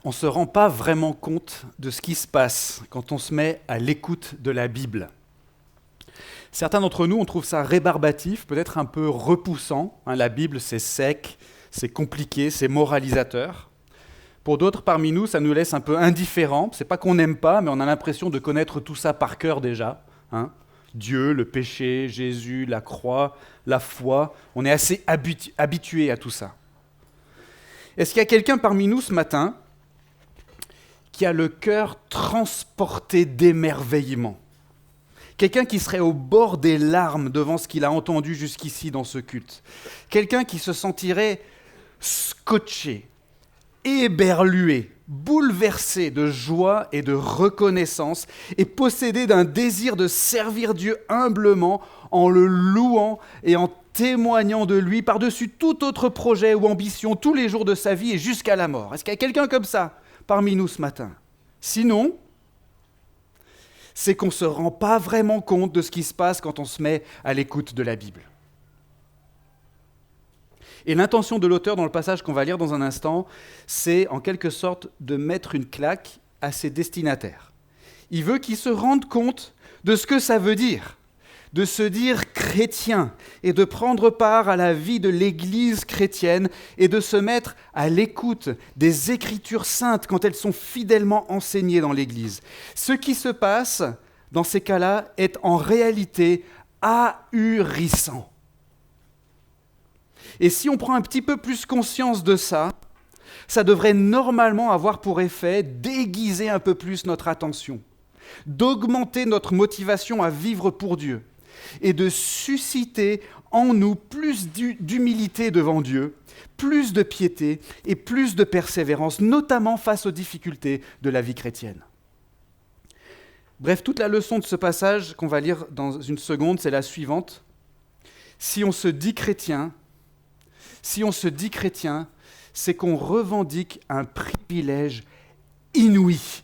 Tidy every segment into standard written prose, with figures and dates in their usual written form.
on ne se rend pas vraiment compte de ce qui se passe quand on se met à l'écoute de la Bible. Certains d'entre nous, on trouve ça rébarbatif, peut-être un peu repoussant. La Bible, c'est sec, c'est compliqué, c'est moralisateur. Pour d'autres parmi nous, ça nous laisse un peu indifférents. C'est pas qu'on n'aime pas, mais on a l'impression de connaître tout ça par cœur déjà. Dieu, le péché, Jésus, la croix, la foi. On est assez habitué à tout ça. Est-ce qu'il y a quelqu'un parmi nous ce matin qui a le cœur transporté d'émerveillement? Quelqu'un qui serait au bord des larmes devant ce qu'il a entendu jusqu'ici dans ce culte. Quelqu'un qui se sentirait scotché, éberlué, bouleversé de joie et de reconnaissance et possédé d'un désir de servir Dieu humblement en le louant et en témoignant de lui par-dessus tout autre projet ou ambition tous les jours de sa vie et jusqu'à la mort. Est-ce qu'il y a quelqu'un comme ça parmi nous ce matin? Sinon, c'est qu'on ne se rend pas vraiment compte de ce qui se passe quand on se met à l'écoute de la Bible. Et l'intention de l'auteur dans le passage qu'on va lire dans un instant, c'est en quelque sorte de mettre une claque à ses destinataires. Il veut qu'ils se rendent compte de ce que ça veut dire, de se dire chrétien et de prendre part à la vie de l'Église chrétienne et de se mettre à l'écoute des Écritures saintes quand elles sont fidèlement enseignées dans l'Église. Ce qui se passe dans ces cas-là est en réalité ahurissant. Et si on prend un petit peu plus conscience de ça, ça devrait normalement avoir pour effet d'aiguiser un peu plus notre attention, d'augmenter notre motivation à vivre pour Dieu et de susciter en nous plus d'humilité devant Dieu, plus de piété et plus de persévérance, notamment face aux difficultés de la vie chrétienne. Bref, toute la leçon de ce passage qu'on va lire dans une seconde, c'est la suivante. Si on se dit chrétien, c'est qu'on revendique un privilège inouï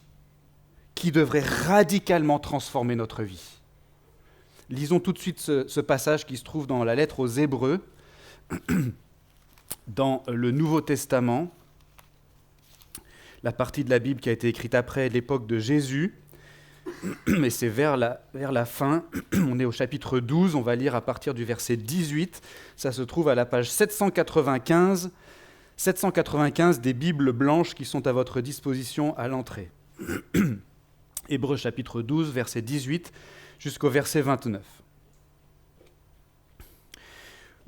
qui devrait radicalement transformer notre vie. Lisons tout de suite ce passage qui se trouve dans la lettre aux Hébreux, dans le Nouveau Testament, la partie de la Bible qui a été écrite après l'époque de Jésus, mais c'est vers la fin, on est au chapitre 12, on va lire à partir du verset 18, ça se trouve à la page 795 des Bibles blanches qui sont à votre disposition à l'entrée. Hébreux chapitre 12, verset 18 jusqu'au verset 29.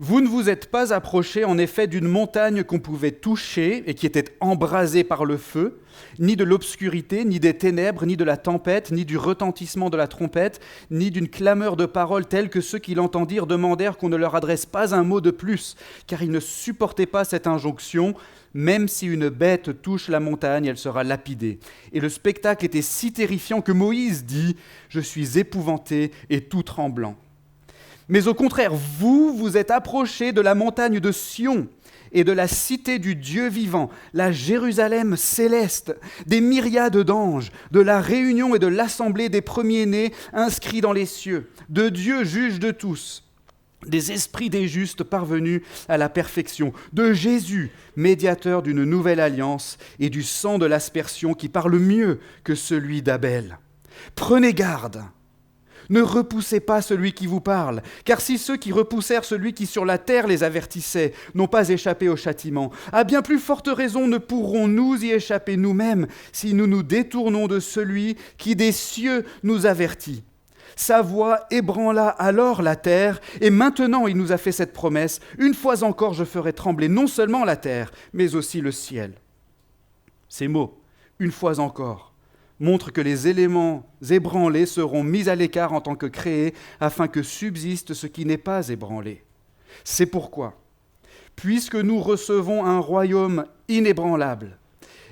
Vous ne vous êtes pas approchés en effet d'une montagne qu'on pouvait toucher et qui était embrasée par le feu, ni de l'obscurité, ni des ténèbres, ni de la tempête, ni du retentissement de la trompette, ni d'une clameur de paroles telle que ceux qui l'entendirent demandèrent qu'on ne leur adresse pas un mot de plus, car ils ne supportaient pas cette injonction. Même si une bête touche la montagne, elle sera lapidée. Et le spectacle était si terrifiant que Moïse dit « Je suis épouvanté et tout tremblant ». Mais au contraire, vous êtes approchés de la montagne de Sion et de la cité du Dieu vivant, la Jérusalem céleste, des myriades d'anges, de la réunion et de l'assemblée des premiers-nés inscrits dans les cieux, de Dieu juge de tous, des esprits des justes parvenus à la perfection, de Jésus, médiateur d'une nouvelle alliance, et du sang de l'aspersion qui parle mieux que celui d'Abel. Prenez garde, ne repoussez pas celui qui vous parle, car si ceux qui repoussèrent celui qui sur la terre les avertissait n'ont pas échappé au châtiment, à bien plus forte raison ne pourrons-nous y échapper nous-mêmes si nous nous détournons de celui qui des cieux nous avertit. Sa voix ébranla alors la terre, et maintenant il nous a fait cette promesse, une fois encore je ferai trembler non seulement la terre, mais aussi le ciel. Ces mots, une fois encore, montrent que les éléments ébranlés seront mis à l'écart en tant que créés, afin que subsiste ce qui n'est pas ébranlé. C'est pourquoi, puisque nous recevons un royaume inébranlable,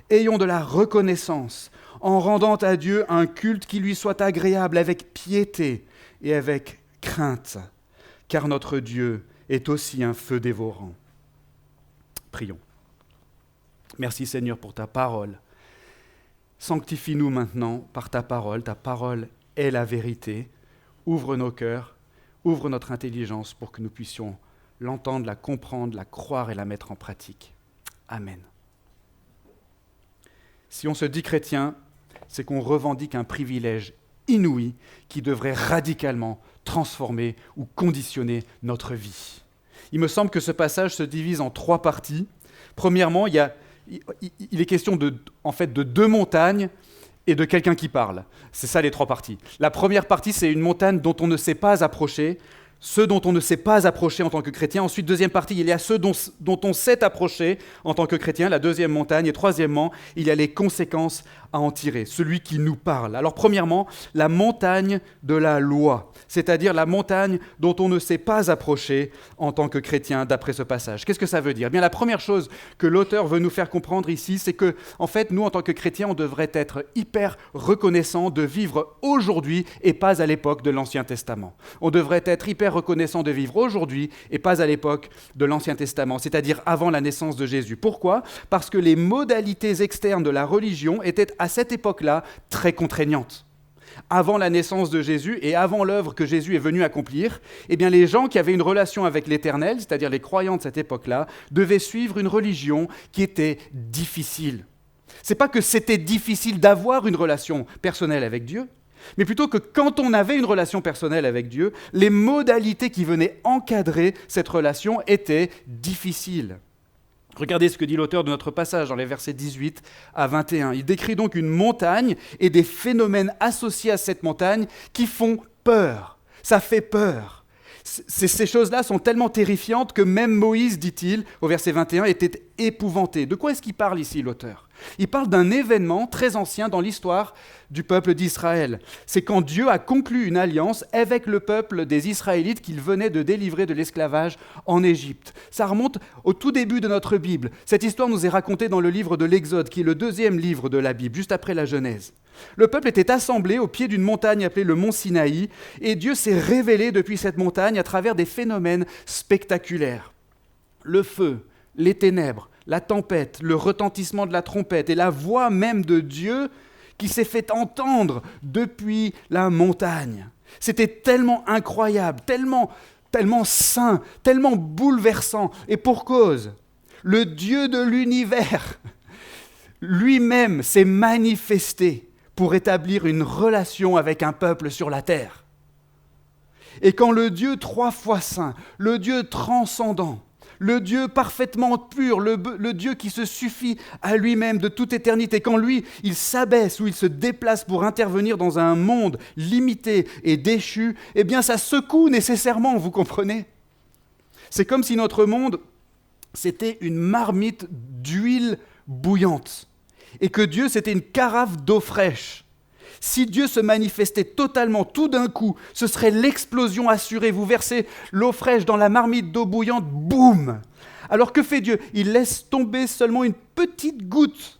ayons de la reconnaissance, en rendant à Dieu un culte qui lui soit agréable avec piété et avec crainte, car notre Dieu est aussi un feu dévorant. Prions. Merci Seigneur pour ta parole. Sanctifie-nous maintenant par ta parole est la vérité. Ouvre nos cœurs, ouvre notre intelligence pour que nous puissions l'entendre, la comprendre, la croire et la mettre en pratique. Amen. Si on se dit chrétien, c'est qu'on revendique un privilège inouï qui devrait radicalement transformer ou conditionner notre vie. Il me semble que ce passage se divise en 3 parties. Premièrement, il est question de 2 montagnes et de quelqu'un qui parle. C'est ça les 3 parties. La première partie, c'est une montagne dont on ne s'est pas approché, ceux dont on ne s'est pas approché en tant que chrétien. Ensuite, deuxième partie, il y a ceux dont on s'est approché en tant que chrétien, la deuxième montagne. Et troisièmement, il y a les conséquences à en tirer, celui qui nous parle. Alors premièrement, la montagne de la loi, c'est-à-dire la montagne dont on ne s'est pas approché en tant que chrétien d'après ce passage. Qu'est-ce que ça veut dire ? Eh bien, la première chose que l'auteur veut nous faire comprendre ici, c'est que, en fait, nous, en tant que chrétiens, on devrait être hyper reconnaissants de vivre aujourd'hui et pas à l'époque de l'Ancien Testament. On devrait être hyper reconnaissants de vivre aujourd'hui et pas à l'époque de l'Ancien Testament, c'est-à-dire avant la naissance de Jésus. Pourquoi ? Parce que les modalités externes de la religion étaient à cette époque-là très contraignantes. Avant la naissance de Jésus et avant l'œuvre que Jésus est venu accomplir, eh bien les gens qui avaient une relation avec l'Éternel, c'est-à-dire les croyants de cette époque-là, devaient suivre une religion qui était difficile. C'est pas que c'était difficile d'avoir une relation personnelle avec Dieu, mais plutôt que quand on avait une relation personnelle avec Dieu, les modalités qui venaient encadrer cette relation étaient difficiles. Regardez ce que dit l'auteur de notre passage dans les versets 18 à 21. Il décrit donc une montagne et des phénomènes associés à cette montagne qui font peur. Ça fait peur. Ces choses-là sont tellement terrifiantes que même Moïse, dit-il, au verset 21, était épouvanté. De quoi est-ce qu'il parle ici, l'auteur ? Il parle d'un événement très ancien dans l'histoire du peuple d'Israël. C'est quand Dieu a conclu une alliance avec le peuple des Israélites qu'il venait de délivrer de l'esclavage en Égypte. Ça remonte au tout début de notre Bible. Cette histoire nous est racontée dans le livre de l'Exode, qui est le 2e livre de la Bible, juste après la Genèse. Le peuple était assemblé au pied d'une montagne appelée le mont Sinaï, et Dieu s'est révélé depuis cette montagne à travers des phénomènes spectaculaires. Le feu, les ténèbres, la tempête, le retentissement de la trompette et la voix même de Dieu qui s'est fait entendre depuis la montagne. C'était tellement incroyable, tellement saint, tellement bouleversant, et pour cause, le Dieu de l'univers lui-même s'est manifesté pour établir une relation avec un peuple sur la terre. Et quand le Dieu 3 fois saint, le Dieu transcendant, le Dieu parfaitement pur, le Dieu qui se suffit à lui-même de toute éternité, quand lui, il s'abaisse ou il se déplace pour intervenir dans un monde limité et déchu, eh bien ça secoue nécessairement, vous comprenez ? C'est comme si notre monde, c'était une marmite d'huile bouillante et que Dieu, c'était une carafe d'eau fraîche. Si Dieu se manifestait totalement, tout d'un coup, ce serait l'explosion assurée. Vous versez l'eau fraîche dans la marmite d'eau bouillante, boum ! Alors que fait Dieu ? Il laisse tomber seulement une petite goutte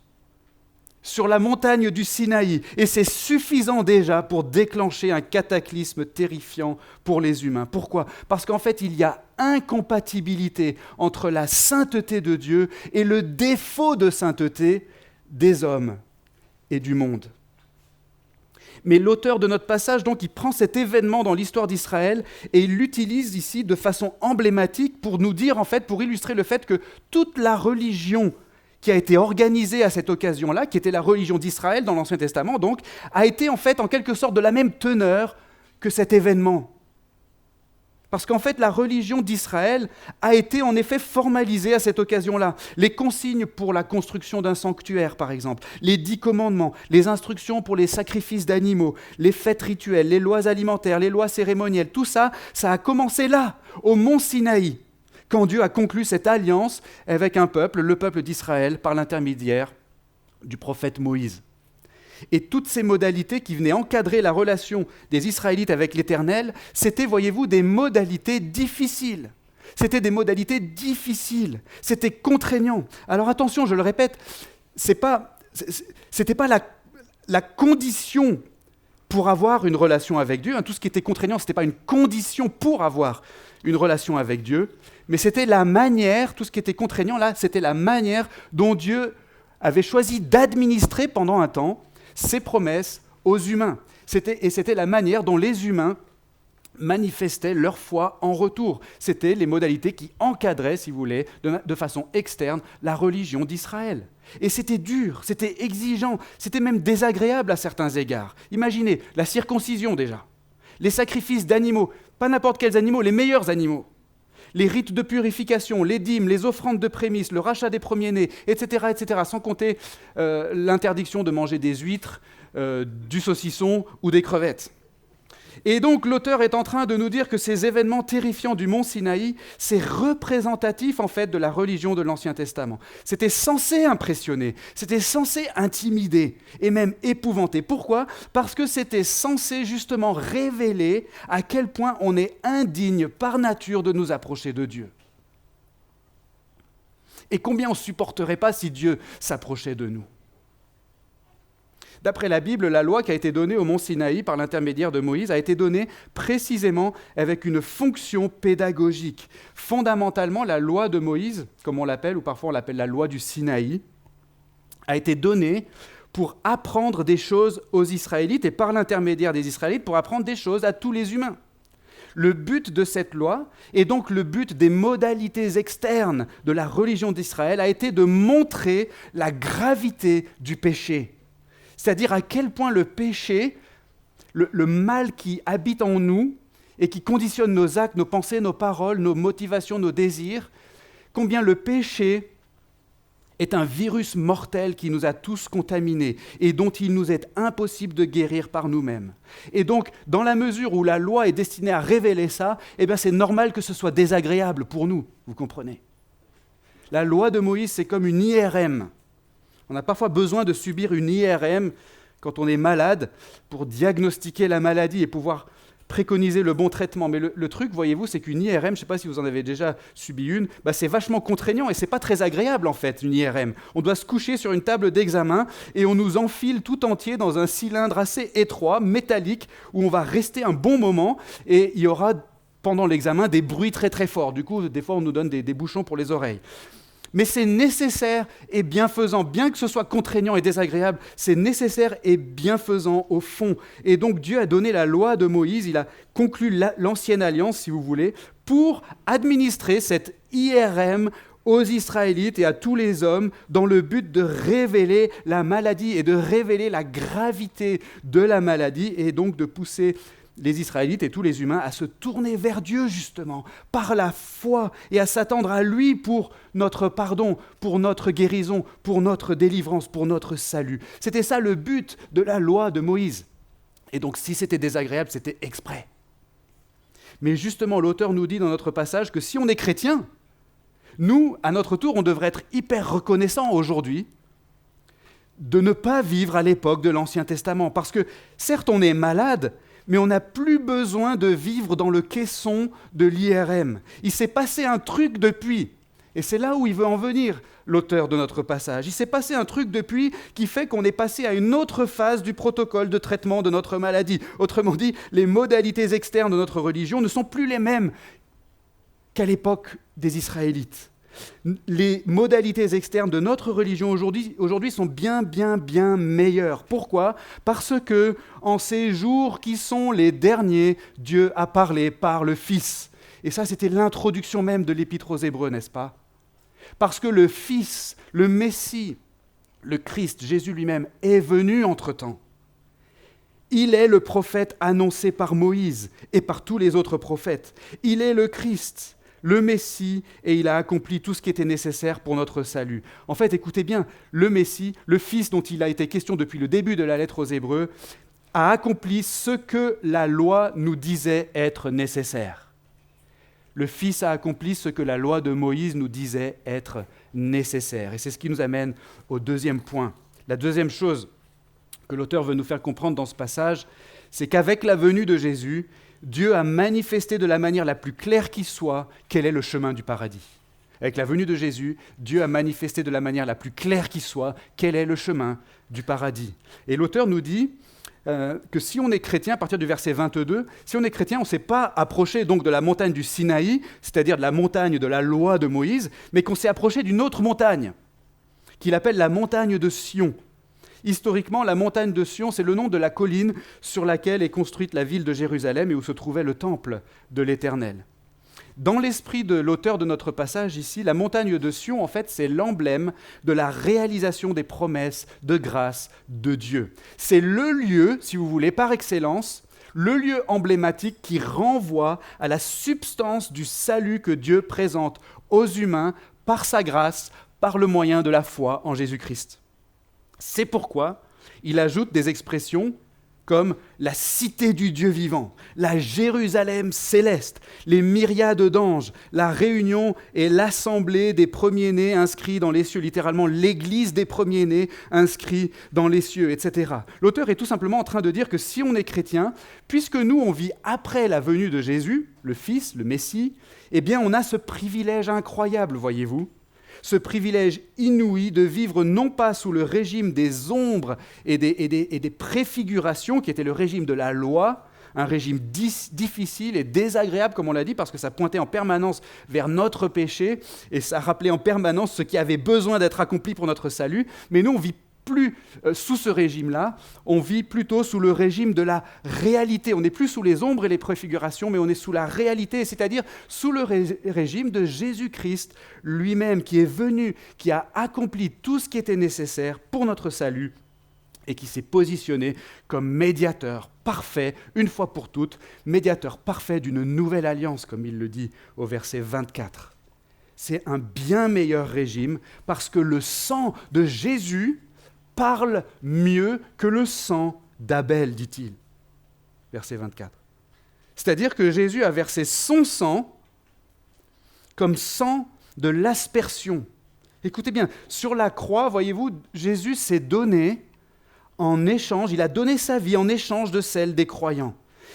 sur la montagne du Sinaï. Et c'est suffisant déjà pour déclencher un cataclysme terrifiant pour les humains. Pourquoi ? Parce qu'en fait, il y a incompatibilité entre la sainteté de Dieu et le défaut de sainteté des hommes et du monde. Mais l'auteur de notre passage, donc, il prend cet événement dans l'histoire d'Israël et il l'utilise ici de façon emblématique pour nous dire, en fait, pour illustrer le fait que toute la religion qui a été organisée à cette occasion-là, qui était la religion d'Israël dans l'Ancien Testament, donc, a été en fait en quelque sorte de la même teneur que cet événement. Parce qu'en fait, la religion d'Israël a été en effet formalisée à cette occasion-là. Les consignes pour la construction d'un sanctuaire, par exemple, les 10 commandements, les instructions pour les sacrifices d'animaux, les fêtes rituelles, les lois alimentaires, les lois cérémonielles, tout ça, ça a commencé là, au mont Sinaï, quand Dieu a conclu cette alliance avec un peuple, le peuple d'Israël, par l'intermédiaire du prophète Moïse. Et toutes ces modalités qui venaient encadrer la relation des Israélites avec l'Éternel, c'était, voyez-vous, des modalités difficiles. C'était des modalités difficiles. C'était contraignant. Alors attention, je le répète, c'était pas la condition pour avoir une relation avec Dieu. Tout ce qui était contraignant, ce n'était pas une condition pour avoir une relation avec Dieu, mais c'était la manière, tout ce qui était contraignant là, c'était la manière dont Dieu avait choisi d'administrer pendant un temps ses promesses aux humains. C'était la manière dont les humains manifestaient leur foi en retour. C'était les modalités qui encadraient, si vous voulez, de façon externe, la religion d'Israël. Et c'était dur, c'était exigeant, c'était même désagréable à certains égards. Imaginez, la circoncision déjà, les sacrifices d'animaux, pas n'importe quels animaux, les meilleurs animaux, les rites de purification, les dîmes, les offrandes de prémices, le rachat des premiers-nés, etc., sans compter l'interdiction de manger des huîtres, du saucisson ou des crevettes. Et donc l'auteur est en train de nous dire que ces événements terrifiants du mont Sinaï, c'est représentatif en fait de la religion de l'Ancien Testament. C'était censé impressionner, c'était censé intimider et même épouvanter. Pourquoi ? Parce que c'était censé justement révéler à quel point on est indigne par nature de nous approcher de Dieu. Et combien on ne supporterait pas si Dieu s'approchait de nous. D'après la Bible, la loi qui a été donnée au mont Sinaï par l'intermédiaire de Moïse a été donnée précisément avec une fonction pédagogique. Fondamentalement, la loi de Moïse, comme on l'appelle, ou parfois on l'appelle la loi du Sinaï, a été donnée pour apprendre des choses aux Israélites et par l'intermédiaire des Israélites pour apprendre des choses à tous les humains. Le but de cette loi, et donc le but des modalités externes de la religion d'Israël, a été de montrer la gravité du péché. C'est-à-dire à quel point le péché, le mal qui habite en nous et qui conditionne nos actes, nos pensées, nos paroles, nos motivations, nos désirs, combien le péché est un virus mortel qui nous a tous contaminés et dont il nous est impossible de guérir par nous-mêmes. Et donc, dans la mesure où la loi est destinée à révéler ça, c'est normal que ce soit désagréable pour nous, vous comprenez ? La loi de Moïse, c'est comme une IRM. On a parfois besoin de subir une IRM quand on est malade pour diagnostiquer la maladie et pouvoir préconiser le bon traitement. Mais le truc, voyez-vous, c'est qu'une IRM, je ne sais pas si vous en avez déjà subi une, c'est vachement contraignant et ce n'est pas très agréable en fait, une IRM. On doit se coucher sur une table d'examen et on nous enfile tout entier dans un cylindre assez étroit, métallique, où on va rester un bon moment et il y aura pendant l'examen des bruits très très forts. Du coup, des fois, on nous donne des bouchons pour les oreilles. Mais c'est nécessaire et bienfaisant, bien que ce soit contraignant et désagréable, c'est nécessaire et bienfaisant au fond. Et donc Dieu a donné la loi de Moïse, il a conclu l'ancienne alliance, si vous voulez, pour administrer cette IRM aux Israélites et à tous les hommes dans le but de révéler la maladie et de révéler la gravité de la maladie et donc de pousser les Israélites et tous les humains à se tourner vers Dieu justement, par la foi et à s'attendre à lui pour notre pardon, pour notre guérison, pour notre délivrance, pour notre salut. C'était ça le but de la loi de Moïse. Et donc si c'était désagréable, c'était exprès. Mais justement, l'auteur nous dit dans notre passage que si on est chrétien, nous, à notre tour, on devrait être hyper reconnaissants aujourd'hui de ne pas vivre à l'époque de l'Ancien Testament. Parce que certes, on est malade, mais on n'a plus besoin de vivre dans le caisson de l'IRM. Il s'est passé un truc depuis, et c'est là où il veut en venir, l'auteur de notre passage. Il s'est passé un truc depuis qui fait qu'on est passé à une autre phase du protocole de traitement de notre maladie. Autrement dit, les modalités externes de notre religion ne sont plus les mêmes qu'à l'époque des Israélites. Les modalités externes de notre religion aujourd'hui sont bien meilleures. Pourquoi ? Parce que, en ces jours qui sont les derniers, Dieu a parlé par le Fils. Et ça, c'était l'introduction même de l'Épître aux Hébreux, n'est-ce pas ? Parce que le Fils, le Messie, le Christ, Jésus lui-même, est venu entre-temps. Il est le prophète annoncé par Moïse et par tous les autres prophètes. Il est le Christ, le Messie, et il a accompli tout ce qui était nécessaire pour notre salut. En fait, écoutez bien, le Messie, le Fils dont il a été question depuis le début de la lettre aux Hébreux, a accompli ce que la loi nous disait être nécessaire. Le Fils a accompli ce que la loi de Moïse nous disait être nécessaire. Et c'est ce qui nous amène au deuxième point. La deuxième chose que l'auteur veut nous faire comprendre dans ce passage, c'est qu'avec la venue de Jésus, Dieu a manifesté de la manière la plus claire qui soit quel est le chemin du paradis. Avec la venue de Jésus, Dieu a manifesté de la manière la plus claire qui soit quel est le chemin du paradis. Et l'auteur nous dit que si on est chrétien, à partir du verset 22, si on est chrétien, on ne s'est pas approché donc de la montagne du Sinaï, c'est-à-dire de la montagne de la loi de Moïse, mais qu'on s'est approché d'une autre montagne, qu'il appelle la montagne de Sion. Historiquement, la montagne de Sion, c'est le nom de la colline sur laquelle est construite la ville de Jérusalem et où se trouvait le temple de l'Éternel. Dans l'esprit de l'auteur de notre passage ici, la montagne de Sion, en fait, c'est l'emblème de la réalisation des promesses de grâce de Dieu. C'est le lieu, si vous voulez, par excellence, le lieu emblématique qui renvoie à la substance du salut que Dieu présente aux humains par sa grâce, par le moyen de la foi en Jésus-Christ. C'est pourquoi il ajoute des expressions comme la cité du Dieu vivant, la Jérusalem céleste, les myriades d'anges, la réunion et l'assemblée des premiers-nés inscrits dans les cieux, littéralement l'église des premiers-nés inscrits dans les cieux, etc. L'auteur est tout simplement en train de dire que si on est chrétien, puisque nous on vit après la venue de Jésus, le Fils, le Messie, eh bien on a ce privilège incroyable, voyez-vous, ce privilège inouï de vivre non pas sous le régime des ombres et des préfigurations, qui était le régime de la loi, un régime difficile et désagréable, comme on l'a dit, parce que ça pointait en permanence vers notre péché, et ça rappelait en permanence ce qui avait besoin d'être accompli pour notre salut. Mais nous, on vit plus sous ce régime-là, on vit plutôt sous le régime de la réalité. On n'est plus sous les ombres et les préfigurations, mais on est sous la réalité, c'est-à-dire sous le régime de Jésus-Christ lui-même, qui est venu, qui a accompli tout ce qui était nécessaire pour notre salut et qui s'est positionné comme médiateur parfait, une fois pour toutes, médiateur parfait d'une nouvelle alliance, comme il le dit au verset 24. C'est un bien meilleur régime parce que le sang de Jésus parle mieux que le sang d'Abel, dit-il. Verset 24. C'est-à-dire que Jésus a versé son sang comme sang de l'aspersion. Écoutez bien, sur la croix, voyez-vous, Jésus s'est donné en échange, il a donné sa vie en échange de celle des croyants.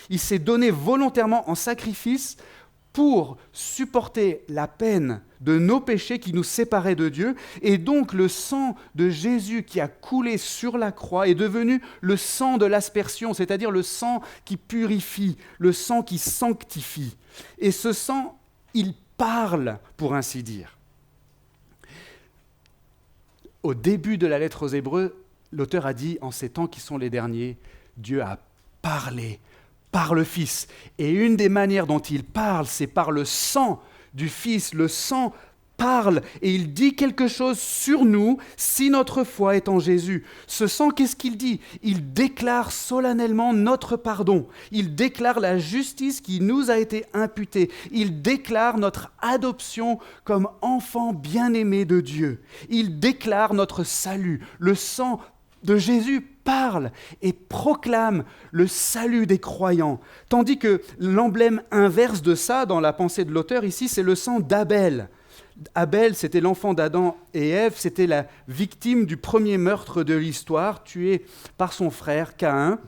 Il s'est donné volontairement en sacrifice pour supporter la peine de nos péchés qui nous séparaient de Dieu. Et donc le sang de Jésus qui a coulé sur la croix est devenu le sang de l'aspersion, c'est-à-dire le sang qui purifie, le sang qui sanctifie. Et ce sang, il parle, pour ainsi dire. Au début de la lettre aux Hébreux, l'auteur a dit, en ces temps qui sont les derniers, Dieu a parlé par le Fils. Et une des manières dont il parle, c'est par le sang du Fils. Le sang parle et il dit quelque chose sur nous si notre foi est en Jésus. Ce sang, qu'est-ce qu'il dit ? Il déclare solennellement notre pardon. Il déclare la justice qui nous a été imputée. Il déclare notre adoption comme enfants bien-aimés de Dieu. Il déclare notre salut. Le sang de Jésus parle et proclame le salut des croyants. Tandis que l'emblème inverse de ça, dans la pensée de l'auteur ici, c'est le sang d'Abel. Abel, c'était l'enfant d'Adam et Ève, c'était la victime du premier meurtre de l'histoire, tué par son frère Caïn.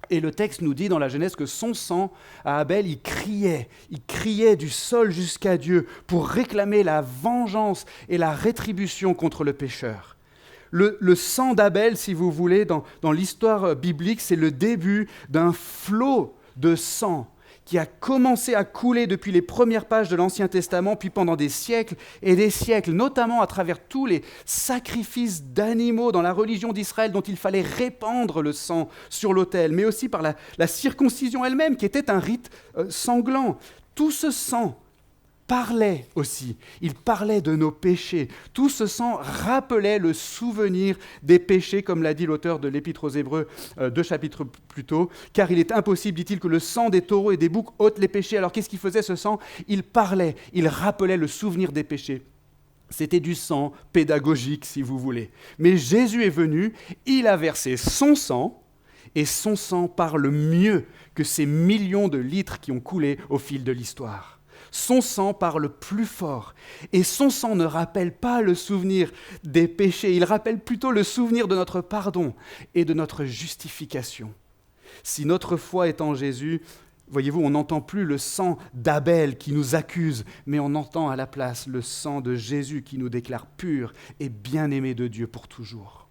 Et le texte nous dit dans la Genèse que son sang, à Abel, il criait du sol jusqu'à Dieu pour réclamer la vengeance et la rétribution contre le pécheur. Le sang d'Abel, si vous voulez, dans l'histoire biblique, c'est le début d'un flot de sang qui a commencé à couler depuis les premières pages de l'Ancien Testament, puis pendant des siècles et des siècles, notamment à travers tous les sacrifices d'animaux dans la religion d'Israël dont il fallait répandre le sang sur l'autel, mais aussi par la circoncision elle-même, qui était un rite sanglant. Tout ce sang parlait aussi, il parlait de nos péchés. Tout ce sang rappelait le souvenir des péchés, comme l'a dit l'auteur de l'Épître aux Hébreux 2 chapitres plus tôt, car il est impossible, dit-il, que le sang des taureaux et des boucs ôte les péchés. Alors qu'est-ce qu'il faisait ce sang ? Il parlait, il rappelait le souvenir des péchés. C'était du sang pédagogique, si vous voulez. Mais Jésus est venu, il a versé son sang, et son sang parle mieux que ces millions de litres qui ont coulé au fil de l'histoire. Son sang parle plus fort. Et son sang ne rappelle pas le souvenir des péchés, il rappelle plutôt le souvenir de notre pardon et de notre justification. Si notre foi est en Jésus, voyez-vous, on n'entend plus le sang d'Abel qui nous accuse, mais on entend à la place le sang de Jésus qui nous déclare purs et bien-aimés de Dieu pour toujours.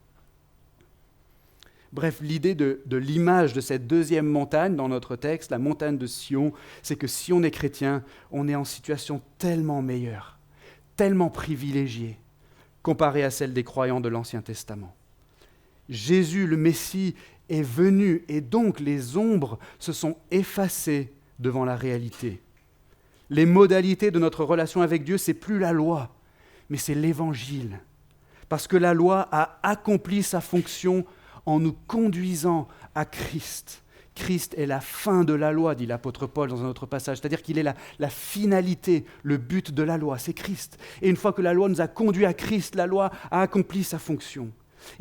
Bref, l'idée de l'image de cette deuxième montagne dans notre texte, la montagne de Sion, c'est que si on est chrétien, on est en situation tellement meilleure, tellement privilégiée, comparée à celle des croyants de l'Ancien Testament. Jésus, le Messie, est venu et donc les ombres se sont effacées devant la réalité. Les modalités de notre relation avec Dieu, c'est plus la loi, mais c'est l'Évangile. Parce que la loi a accompli sa fonction en nous conduisant à Christ. Christ est la fin de la loi, dit l'apôtre Paul dans un autre passage, c'est-à-dire qu'il est la finalité, le but de la loi, c'est Christ. Et une fois que la loi nous a conduits à Christ, la loi a accompli sa fonction.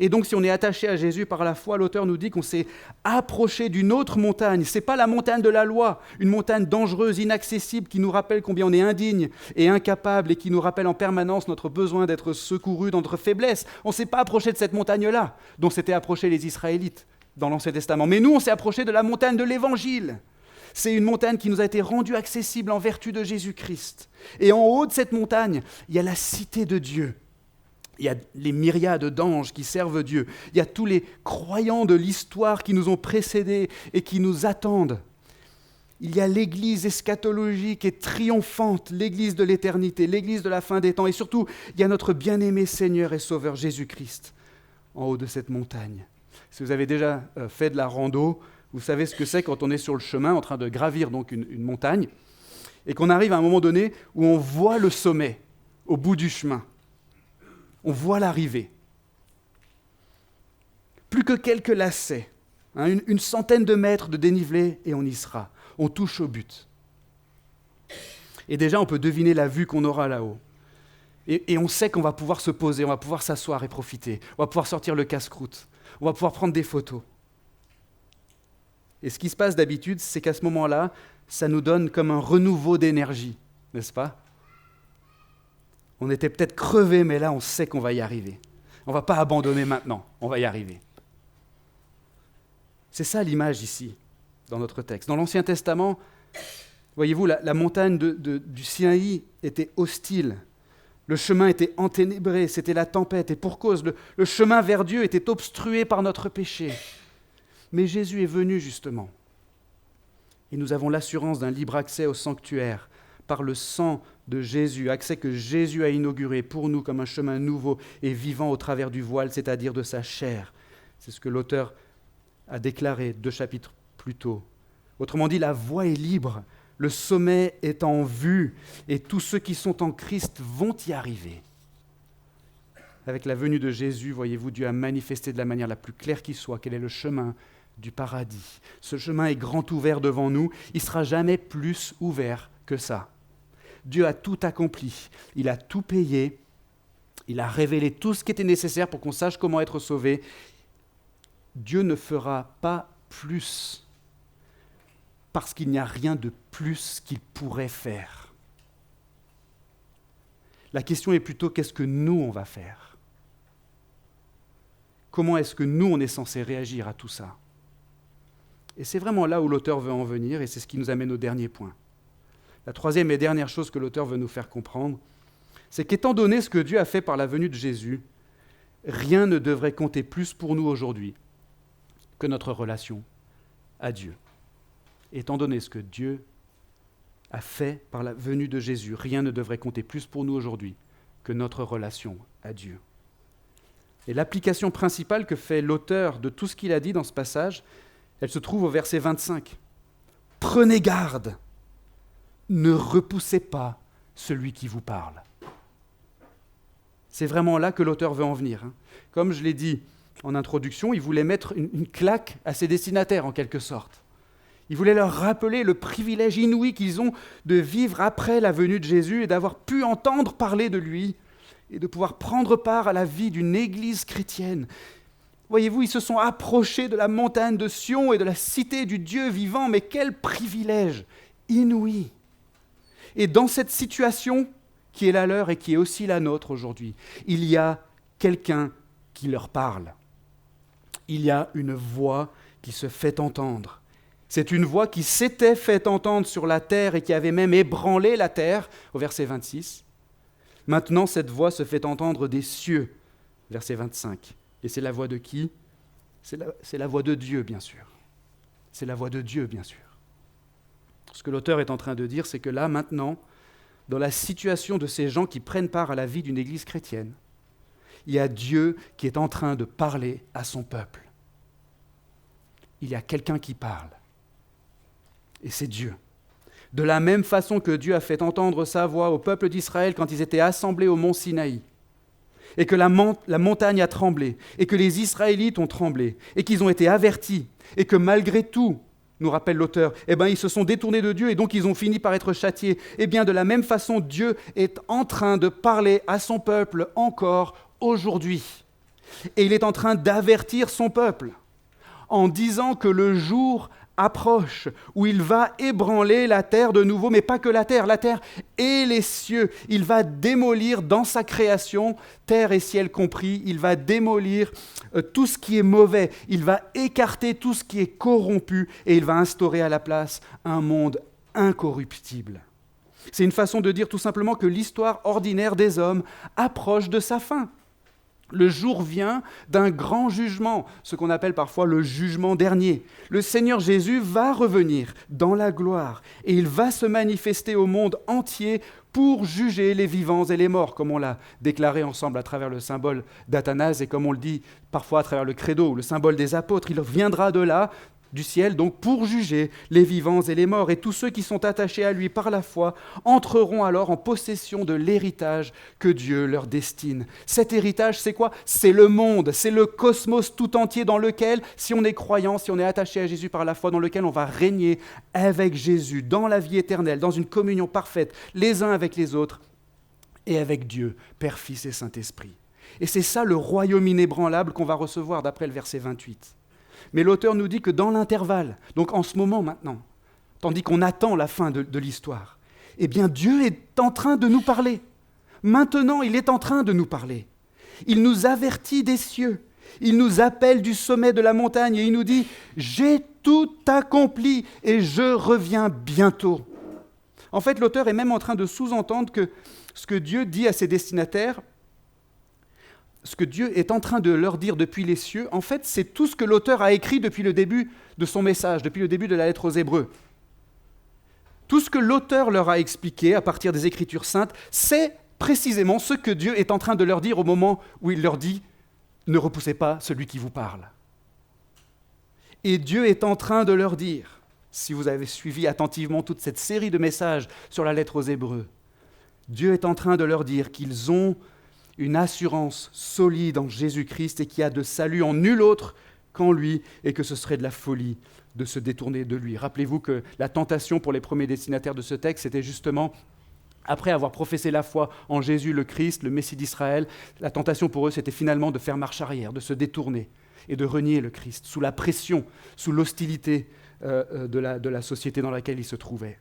Et donc si on est attaché à Jésus par la foi, l'auteur nous dit qu'on s'est approché d'une autre montagne. Ce n'est pas la montagne de la loi, une montagne dangereuse, inaccessible, qui nous rappelle combien on est indigne et incapable et qui nous rappelle en permanence notre besoin d'être secouru dans notre faiblesse. On ne s'est pas approché de cette montagne-là, dont s'étaient approchés les Israélites dans l'Ancien Testament. Mais nous, on s'est approché de la montagne de l'Évangile. C'est une montagne qui nous a été rendue accessible en vertu de Jésus-Christ. Et en haut de cette montagne, il y a la cité de Dieu. Il y a les myriades d'anges qui servent Dieu. Il y a tous les croyants de l'histoire qui nous ont précédés et qui nous attendent. Il y a l'Église eschatologique et triomphante, l'Église de l'éternité, l'Église de la fin des temps. Et surtout, il y a notre bien-aimé Seigneur et Sauveur Jésus-Christ en haut de cette montagne. Si vous avez déjà fait de la rando, vous savez ce que c'est quand on est sur le chemin en train de gravir donc une montagne et qu'on arrive à un moment donné où on voit le sommet au bout du chemin. On voit l'arrivée. Plus que quelques lacets, une centaine de mètres de dénivelé et on y sera. On touche au but. Et déjà, on peut deviner la vue qu'on aura là-haut. Et on sait qu'on va pouvoir se poser, on va pouvoir s'asseoir et profiter. On va pouvoir sortir le casse-croûte. On va pouvoir prendre des photos. Et ce qui se passe d'habitude, c'est qu'à ce moment-là, ça nous donne comme un renouveau d'énergie, n'est-ce pas ? On était peut-être crevés, mais là, on sait qu'on va y arriver. On ne va pas abandonner maintenant, on va y arriver. C'est ça l'image ici, dans notre texte. Dans l'Ancien Testament, voyez-vous, la montagne du Sinaï était hostile. Le chemin était enténébré, c'était la tempête. Et pour cause, le chemin vers Dieu était obstrué par notre péché. Mais Jésus est venu, justement. Et nous avons l'assurance d'un libre accès au sanctuaire par le sang de Jésus, accès que Jésus a inauguré pour nous comme un chemin nouveau et vivant au travers du voile, c'est-à-dire de sa chair. C'est ce que l'auteur a déclaré 2 chapitres plus tôt. Autrement dit, la voie est libre, le sommet est en vue, et tous ceux qui sont en Christ vont y arriver. Avec la venue de Jésus, voyez-vous, Dieu a manifesté de la manière la plus claire qui soit quel est le chemin du paradis. Ce chemin est grand ouvert devant nous, il ne sera jamais plus ouvert que ça. Dieu a tout accompli, il a tout payé, il a révélé tout ce qui était nécessaire pour qu'on sache comment être sauvé. Dieu ne fera pas plus parce qu'il n'y a rien de plus qu'il pourrait faire. La question est plutôt qu'est-ce que nous on va faire ? Comment est-ce que nous on est censé réagir à tout ça ? Et c'est vraiment là où l'auteur veut en venir et c'est ce qui nous amène au dernier point. La troisième et dernière chose que l'auteur veut nous faire comprendre, c'est qu'étant donné ce que Dieu a fait par la venue de Jésus, rien ne devrait compter plus pour nous aujourd'hui que notre relation à Dieu. Étant donné ce que Dieu a fait par la venue de Jésus, rien ne devrait compter plus pour nous aujourd'hui que notre relation à Dieu. Et l'application principale que fait l'auteur de tout ce qu'il a dit dans ce passage, elle se trouve au verset 25. « Prenez garde ! Ne repoussez pas celui qui vous parle. » C'est vraiment là que l'auteur veut en venir. Comme je l'ai dit en introduction, il voulait mettre une claque à ses destinataires en quelque sorte. Il voulait leur rappeler le privilège inouï qu'ils ont de vivre après la venue de Jésus et d'avoir pu entendre parler de lui et de pouvoir prendre part à la vie d'une église chrétienne. Voyez-vous, ils se sont approchés de la montagne de Sion et de la cité du Dieu vivant, mais quel privilège inouï! Et dans cette situation qui est la leur et qui est aussi la nôtre aujourd'hui, il y a quelqu'un qui leur parle. Il y a une voix qui se fait entendre. C'est une voix qui s'était fait entendre sur la terre et qui avait même ébranlé la terre, au verset 26. Maintenant, cette voix se fait entendre des cieux, verset 25. Et c'est la voix de qui ? C'est la voix de Dieu, bien sûr. C'est la voix de Dieu, bien sûr. Ce que l'auteur est en train de dire, c'est que là, maintenant, dans la situation de ces gens qui prennent part à la vie d'une église chrétienne, Il y a Dieu qui est en train de parler à son peuple. Il y a quelqu'un qui parle. Et c'est Dieu. De la même façon que Dieu a fait entendre sa voix au peuple d'Israël quand ils étaient assemblés au mont Sinaï, et que la montagne a tremblé, et que les Israélites ont tremblé, et qu'ils ont été avertis, et que malgré tout, nous rappelle l'auteur, ils se sont détournés de Dieu et donc ils ont fini par être châtiés. Eh bien, de la même façon, Dieu est en train de parler à son peuple encore aujourd'hui. Et il est en train d'avertir son peuple en disant que le jour approche où il va ébranler la terre de nouveau, mais pas que la terre et les cieux. Il va démolir dans sa création, terre et ciel compris, il va démolir tout ce qui est mauvais, il va écarter tout ce qui est corrompu et il va instaurer à la place un monde incorruptible. C'est une façon de dire tout simplement que l'histoire ordinaire des hommes approche de sa fin. Le jour vient d'un grand jugement, ce qu'on appelle parfois le jugement dernier. Le Seigneur Jésus va revenir dans la gloire et il va se manifester au monde entier pour juger les vivants et les morts, comme on l'a déclaré ensemble à travers le symbole d'Athanase et comme on le dit parfois à travers le credo, le symbole des apôtres. Il viendra de là, du ciel, donc pour juger les vivants et les morts. Et tous ceux qui sont attachés à lui par la foi entreront alors en possession de l'héritage que Dieu leur destine. Cet héritage, c'est quoi ? C'est le monde, c'est le cosmos tout entier dans lequel, si on est croyant, si on est attaché à Jésus par la foi, dans lequel on va régner avec Jésus, dans la vie éternelle, dans une communion parfaite, les uns avec les autres, et avec Dieu, Père, Fils et Saint-Esprit. Et c'est ça le royaume inébranlable qu'on va recevoir d'après le verset 28. Mais l'auteur nous dit que dans l'intervalle, donc en ce moment maintenant, tandis qu'on attend la fin de l'histoire, eh bien Dieu est en train de nous parler. Maintenant, il est en train de nous parler. Il nous avertit des cieux, il nous appelle du sommet de la montagne et il nous dit « J'ai tout accompli et je reviens bientôt ». En fait, l'auteur est même en train de sous-entendre que ce que Dieu dit à ses destinataires, ce que Dieu est en train de leur dire depuis les cieux, en fait, c'est tout ce que l'auteur a écrit depuis le début de son message, depuis le début de la lettre aux Hébreux. Tout ce que l'auteur leur a expliqué à partir des Écritures saintes, c'est précisément ce que Dieu est en train de leur dire au moment où il leur dit « Ne repoussez pas celui qui vous parle ». Et Dieu est en train de leur dire, si vous avez suivi attentivement toute cette série de messages sur la lettre aux Hébreux, Dieu est en train de leur dire qu'ils ont une assurance solide en Jésus-Christ et qu'il y a de salut en nul autre qu'en lui et que ce serait de la folie de se détourner de lui. Rappelez-vous que la tentation pour les premiers destinataires de ce texte, c'était justement, après avoir professé la foi en Jésus le Christ, le Messie d'Israël, la tentation pour eux, c'était finalement de faire marche arrière, de se détourner et de renier le Christ, sous la pression, sous l'hostilité de la société dans laquelle ils se trouvaient.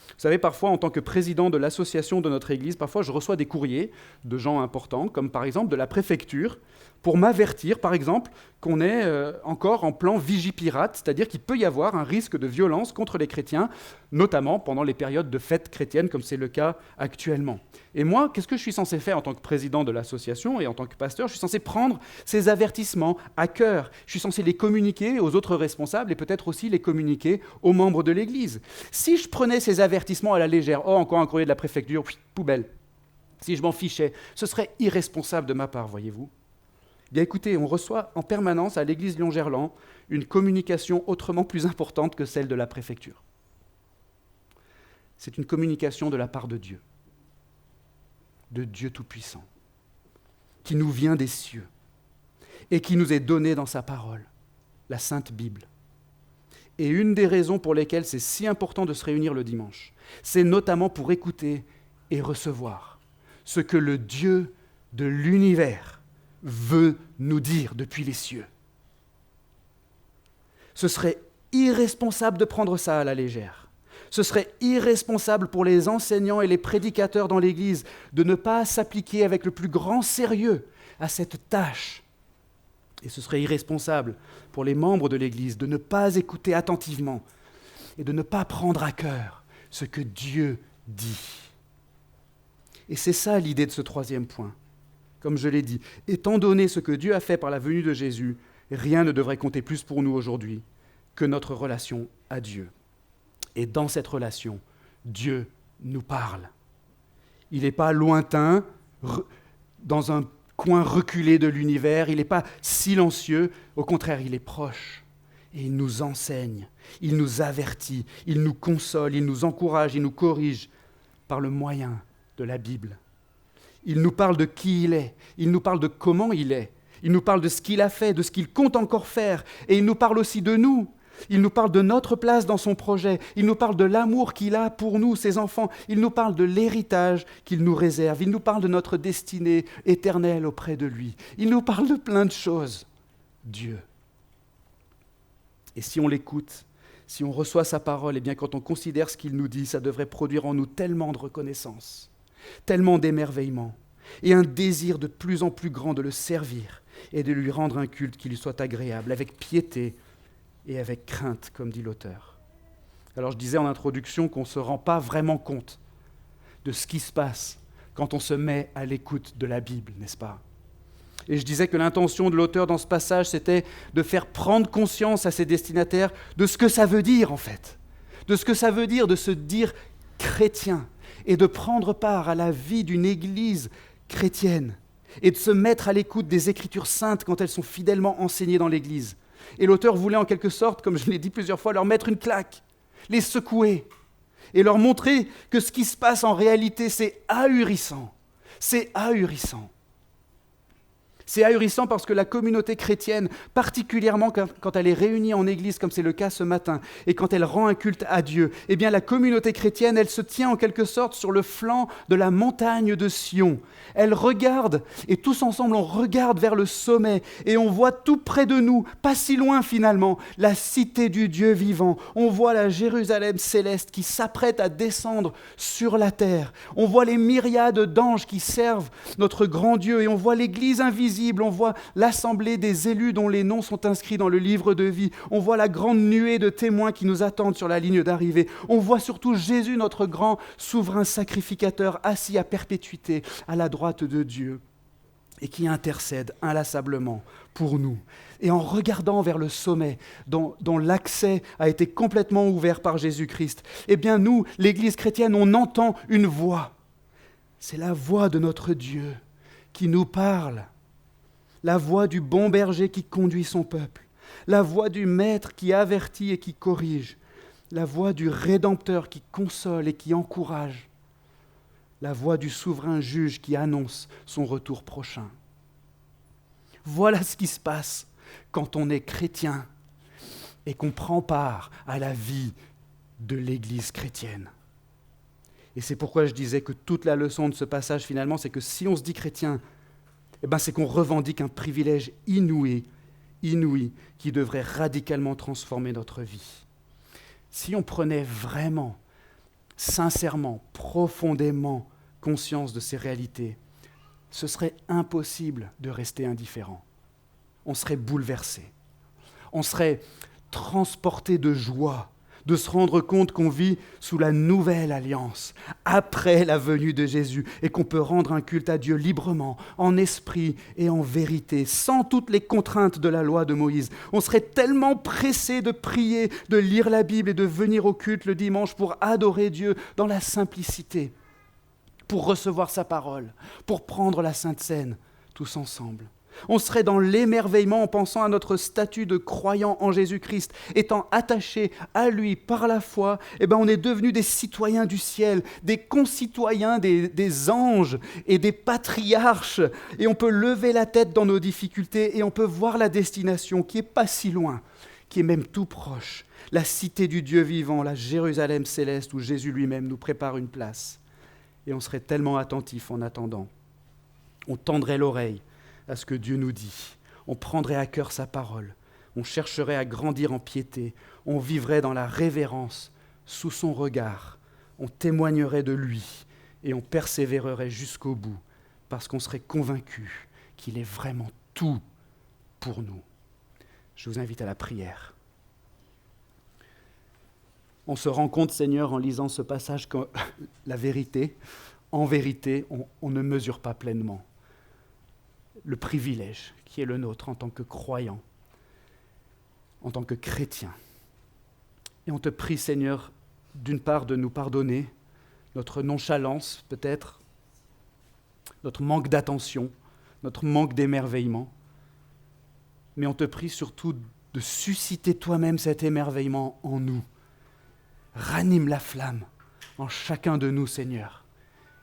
Vous savez, parfois, en tant que président de l'association de notre Église, parfois je reçois des courriers de gens importants, comme par exemple de la préfecture, pour m'avertir, par exemple, qu'on est encore en plan vigipirate, c'est-à-dire qu'il peut y avoir un risque de violence contre les chrétiens, notamment pendant les périodes de fêtes chrétiennes, comme c'est le cas actuellement. Et moi, qu'est-ce que je suis censé faire en tant que président de l'association et en tant que pasteur ? Je suis censé prendre ces avertissements à cœur. Je suis censé les communiquer aux autres responsables et peut-être aussi les communiquer aux membres de l'Église. Si je prenais ces avertissements à la légère, « Oh, encore un courrier de la préfecture, poubelle », si je m'en fichais, ce serait irresponsable de ma part, voyez-vous. Bien écoutez, on reçoit en permanence à l'église Lyon-Gerland une communication autrement plus importante que celle de la préfecture. C'est une communication de la part de Dieu Tout-Puissant, qui nous vient des cieux et qui nous est donnée dans sa parole, la Sainte Bible. Et une des raisons pour lesquelles c'est si important de se réunir le dimanche, c'est notamment pour écouter et recevoir ce que le Dieu de l'univers veut nous dire depuis les cieux. Ce serait irresponsable de prendre ça à la légère. Ce serait irresponsable pour les enseignants et les prédicateurs dans l'Église de ne pas s'appliquer avec le plus grand sérieux à cette tâche. Et ce serait irresponsable pour les membres de l'Église de ne pas écouter attentivement et de ne pas prendre à cœur ce que Dieu dit. Et c'est ça l'idée de ce troisième point. Comme je l'ai dit, étant donné ce que Dieu a fait par la venue de Jésus, rien ne devrait compter plus pour nous aujourd'hui que notre relation à Dieu. Et dans cette relation, Dieu nous parle. Il n'est pas lointain, dans un coin reculé de l'univers, il n'est pas silencieux, au contraire, il est proche. Et il nous enseigne, il nous avertit, il nous console, il nous encourage, il nous corrige par le moyen de la Bible. Il nous parle de qui il est, il nous parle de comment il est, il nous parle de ce qu'il a fait, de ce qu'il compte encore faire, et il nous parle aussi de nous. Il nous parle de notre place dans son projet, il nous parle de l'amour qu'il a pour nous, ses enfants, il nous parle de l'héritage qu'il nous réserve, il nous parle de notre destinée éternelle auprès de lui, il nous parle de plein de choses. Dieu. Et si on l'écoute, si on reçoit sa parole, eh bien quand on considère ce qu'il nous dit, ça devrait produire en nous tellement de reconnaissance, tellement d'émerveillement, et un désir de plus en plus grand de le servir et de lui rendre un culte qui lui soit agréable, avec piété et avec crainte, comme dit l'auteur. Alors je disais en introduction qu'on ne se rend pas vraiment compte de ce qui se passe quand on se met à l'écoute de la Bible, n'est-ce pas ? Et je disais que l'intention de l'auteur dans ce passage, c'était de faire prendre conscience à ses destinataires de ce que ça veut dire en fait, de ce que ça veut dire de se dire chrétien et de prendre part à la vie d'une église chrétienne et de se mettre à l'écoute des Écritures saintes quand elles sont fidèlement enseignées dans l'église. Et l'auteur voulait en quelque sorte, comme je l'ai dit plusieurs fois, leur mettre une claque, les secouer et leur montrer que ce qui se passe en réalité, c'est ahurissant. C'est ahurissant. C'est ahurissant parce que la communauté chrétienne, particulièrement quand elle est réunie en église, comme c'est le cas ce matin, et quand elle rend un culte à Dieu, eh bien la communauté chrétienne, elle se tient en quelque sorte sur le flanc de la montagne de Sion. Elle regarde, et tous ensemble on regarde vers le sommet, et on voit tout près de nous, pas si loin finalement, la cité du Dieu vivant. On voit la Jérusalem céleste qui s'apprête à descendre sur la terre. On voit les myriades d'anges qui servent notre grand Dieu, et on voit l'église invisible. On voit l'assemblée des élus dont les noms sont inscrits dans le livre de vie. On voit la grande nuée de témoins qui nous attendent sur la ligne d'arrivée. On voit surtout Jésus, notre grand souverain sacrificateur, assis à perpétuité à la droite de Dieu et qui intercède inlassablement pour nous. Et en regardant vers le sommet, dont l'accès a été complètement ouvert par Jésus-Christ, eh bien nous, l'Église chrétienne, on entend une voix. C'est la voix de notre Dieu qui nous parle. La voix du bon berger qui conduit son peuple, la voix du maître qui avertit et qui corrige, la voix du rédempteur qui console et qui encourage, la voix du souverain juge qui annonce son retour prochain. Voilà ce qui se passe quand on est chrétien et qu'on prend part à la vie de l'Église chrétienne. Et c'est pourquoi je disais que toute la leçon de ce passage finalement, c'est que si on se dit chrétien, c'est qu'on revendique un privilège inouï qui devrait radicalement transformer notre vie. Si on prenait vraiment, sincèrement, profondément conscience de ces réalités, ce serait impossible de rester indifférent. On serait bouleversé. On serait transporté de joie de se rendre compte qu'on vit sous la nouvelle alliance, après la venue de Jésus, et qu'on peut rendre un culte à Dieu librement, en esprit et en vérité, sans toutes les contraintes de la loi de Moïse. On serait tellement pressé de prier, de lire la Bible et de venir au culte le dimanche pour adorer Dieu dans la simplicité, pour recevoir sa parole, pour prendre la Sainte Seine tous ensemble. On serait dans l'émerveillement en pensant à notre statut de croyant en Jésus-Christ. Étant attachés à lui par la foi, on est devenus des citoyens du ciel, des concitoyens des anges et des patriarches. Et on peut lever la tête dans nos difficultés et on peut voir la destination qui n'est pas si loin, qui est même tout proche. La cité du Dieu vivant, la Jérusalem céleste où Jésus lui-même nous prépare une place. Et on serait tellement attentifs en attendant. On tendrait l'oreille à ce que Dieu nous dit. On prendrait à cœur sa parole. On chercherait à grandir en piété. On vivrait dans la révérence sous son regard. On témoignerait de lui et on persévérerait jusqu'au bout parce qu'on serait convaincu qu'il est vraiment tout pour nous. Je vous invite à la prière. On se rend compte, Seigneur, en lisant ce passage, que la vérité, en vérité, on ne mesure pas pleinement le privilège qui est le nôtre en tant que croyants, en tant que chrétiens. Et on te prie, Seigneur, d'une part de nous pardonner notre nonchalance peut-être, notre manque d'attention notre manque d'émerveillement. Mais on te prie surtout de susciter toi-même cet émerveillement en nous. Ranime la flamme en chacun de nous, Seigneur.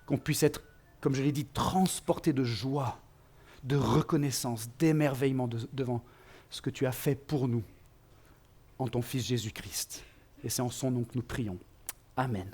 Qu'on puisse être, comme je l'ai dit, transportés de joie, de reconnaissance, d'émerveillement devant ce que tu as fait pour nous en ton Fils Jésus-Christ. Et c'est en son nom que nous prions. Amen.